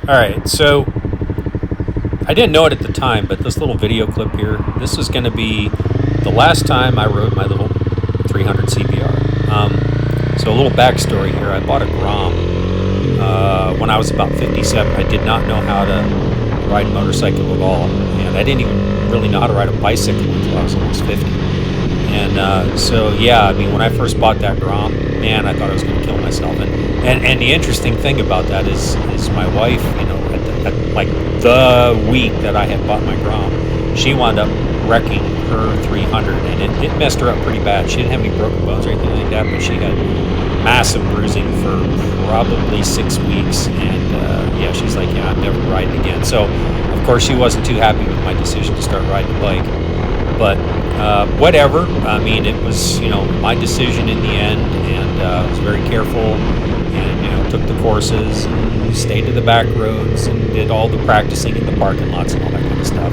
Alright, so I didn't know it at the time, but this little video clip here, this is going to be the last time I rode my little 300 CBR. So a little backstory here. I bought a Grom when I was about 57. I did not know how to ride a motorcycle at all, and I didn't even really know how to ride a bicycle until I was almost 50. And so yeah, I mean, when I first bought that Grom, man, I thought I was going to kill myself. And the interesting thing about that is my wife, you know, at like the week that I had bought my Grom, she wound up wrecking her 300, and it messed her up pretty bad. She didn't have any broken bones or anything like that, but she had massive bruising for probably 6 weeks. And yeah, she's like, yeah, I'm never riding again. So of course she wasn't too happy with my decision to start riding a bike. But whatever. I mean, it was, you know, my decision in the end, and I was very careful, and, you know, took the courses and stayed to the back roads and did all the practicing in the parking lots and all that kind of stuff.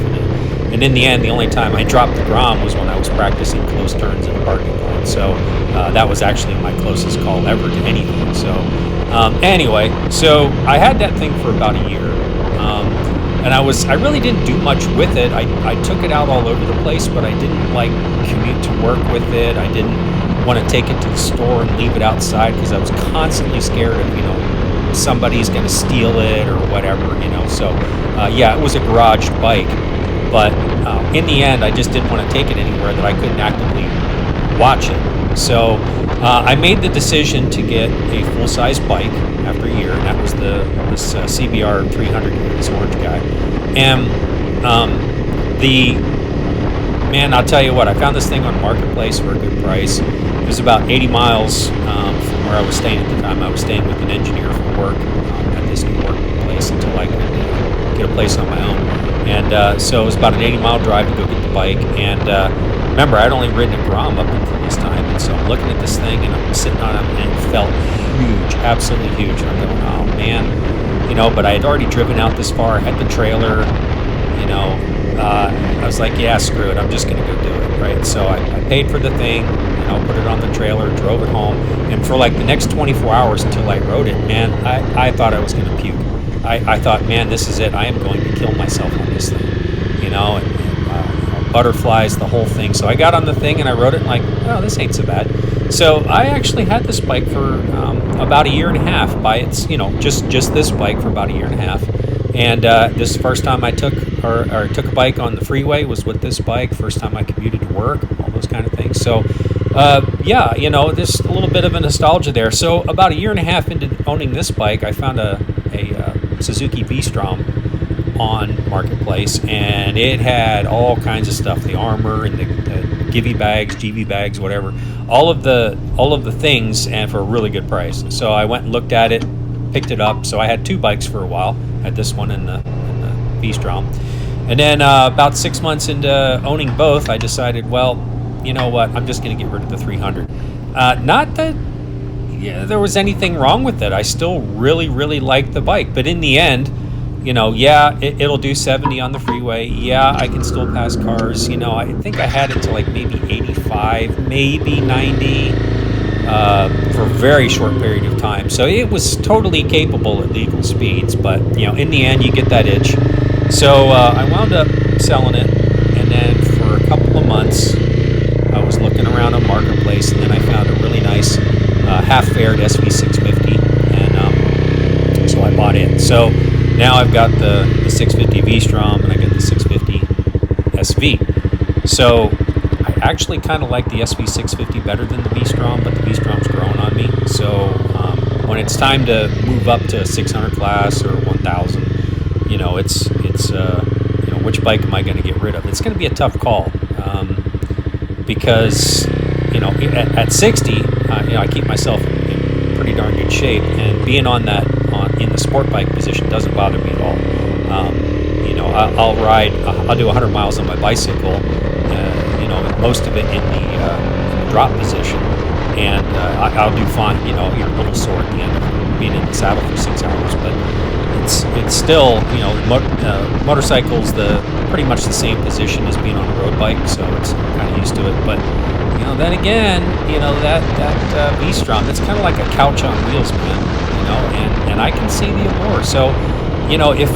And in the end, the only time I dropped the Grom was when I was practicing close turns in a parking lot. So that was actually my closest call ever to anything. So anyway, so I had that thing for about a year. And I really didn't do much with it. I took it out all over the place, but I didn't like commute to work with it. I didn't want to take it to the store and leave it outside because I was constantly scared of, you know, somebody's going to steal it or whatever, you know. So yeah, it was a garage bike, but in the end, I just didn't want to take it anywhere that I couldn't actively watch it. So I made the decision to get a full-size bike after a year, and that was this CBR300R, this orange guy. And man, I'll tell you what, I found this thing on Marketplace for a good price. It was about 80 miles from where I was staying at the time. I was staying with an engineer from work at this new workplace until I could get a place on my own. And so it was about an 80-mile drive to go get the bike. And remember, I'd only ridden a Grom up until this time, and so I'm looking at this thing, and I'm sitting on it, and it felt huge, absolutely huge. And I'm going, oh man, you know, but I had already driven out this far, had the trailer, you know. I was like, yeah, screw it, I'm just going to go do it, right? So I paid for the thing, you know, put it on the trailer, drove it home, and for like the next 24 hours until I rode it, man, I thought I was going to puke. I thought, man, this is it. I am going to kill myself on this thing, you know, and butterflies, the whole thing. So I got on the thing and I rode it, and like, oh, this ain't so bad. So I actually had this bike for about a year and a half. By its, you know, just this bike for about a year and a half. And this is the first time I took a bike on the freeway was with this bike. First time I commuted to work, all those kind of things. So yeah, you know, there's a little bit of a nostalgia there. So about a year and a half into owning this bike, I found a Suzuki V-Strom on Marketplace, and it had all kinds of stuff, the armor and the Givy bags, GV bags, whatever, all of the things, and for a really good price. So I went and looked at it, picked it up. So I had two bikes for a while. Had this one and the V-Strom, and then about 6 months into owning both, I decided, well, you know what, I'm just going to get rid of the 300. Not that there was anything wrong with it. I still really liked the bike, but in the end, you know, yeah, it'll do 70 on the freeway. Yeah, I can still pass cars. You know, I think I had it to like maybe 85, maybe 90 for a very short period of time. So it was totally capable at legal speeds, but, you know, in the end, you get that itch. So I wound up selling it, and then for a couple of months, I was looking around on Marketplace, and then I found a really nice half-faired SV650, and so I bought it. So now I've got the 650 V-Strom, and I got the 650 SV. So I actually kind of like the SV650 better than the V-Strom, but the V-Strom's growing on me. So when it's time to move up to 600 class or 1000, you know, it's you know, which bike am I going to get rid of? It's going to be a tough call because, you know, at 60, you know, I keep myself in pretty darn good shape, and being in the sport bike position doesn't bother me at all. You know, I'll do 100 miles on my bicycle, you know, most of it in the drop position, and I'll do fine. You know, you're a little sore at the end of being in the saddle for 6 hours, but it's still, you know, motorcycle's pretty much the same position as being on a road bike, so it's kind of used to it. But, you know, then again, you know, that V-Strom, it's kind of like a couch on wheels, man, you know, and I can see the allure. So you know, if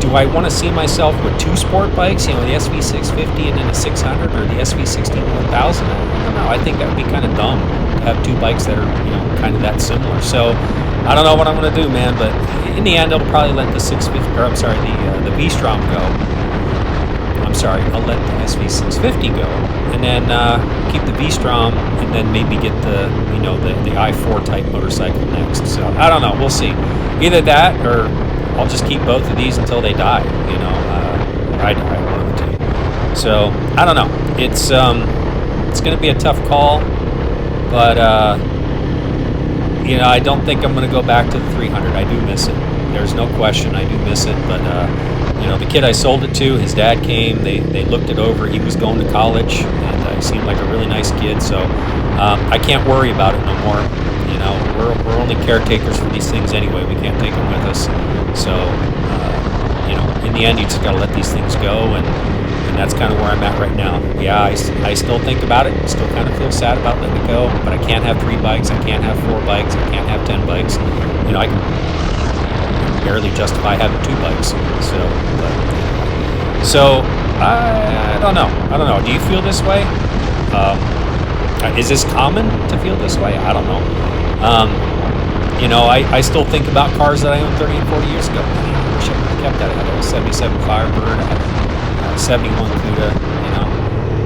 do I want to see myself with two sport bikes, you know, the SV650 and then a 600, or the SV16 1000? I don't know. I think that would be kind of dumb to have two bikes that are, you know, kind of that similar. So I don't know what I'm going to do, man. But in the end, I'll probably let the 650, or I'm sorry, the V-Strom go. I'm sorry, I'll let the SV650 go, and then keep the V-Strom, and then maybe get the, you know, the i4 type motorcycle next. So I don't know. We'll see. Either that, or I'll just keep both of these until they die. You know, or I die, one of the two. So I don't know. It's going to be a tough call, but you know, I don't think I'm going to go back to the 300. I do miss it. There's no question. I do miss it, but. You know, the kid I sold it to, his dad came, they looked it over, he was going to college, and he seemed like a really nice kid, so I can't worry about it no more. You know, we're only caretakers for these things anyway, we can't take them with us. So, you know, in the end, you just gotta let these things go, and that's kind of where I'm at right now. Yeah, I still think about it, still kind of feel sad about letting it go, but I can't have 3 bikes, I can't have 4 bikes, I can't have 10 bikes. You know, I can barely justify having 2 bikes. So I don't know. Do you feel this way? Is this common to feel this way? I don't know. You know, I still think about cars that I owned 30 and 40 years ago. I wish I would have kept that. I had a 77 Firebird, I had a 71 Cuda, you know.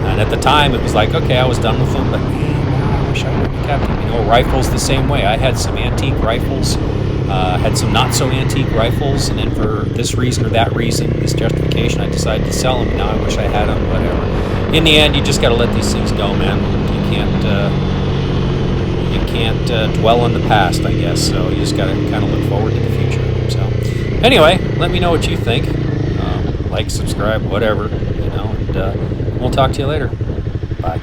And at the time, it was like, okay, I was done with them, but man, I wish I would have kept them. You know, rifles the same way. I had some antique rifles. Had some not so antique rifles, and then for this reason or that reason, this justification, I decided to sell them. Now I wish I had them, whatever. In the end, you just got to let these things go, man. You can't dwell on the past, I guess. So you just got to kind of look forward to the future. So anyway, let me know what you think. Like, subscribe, whatever, you know, and we'll talk to you later. Bye.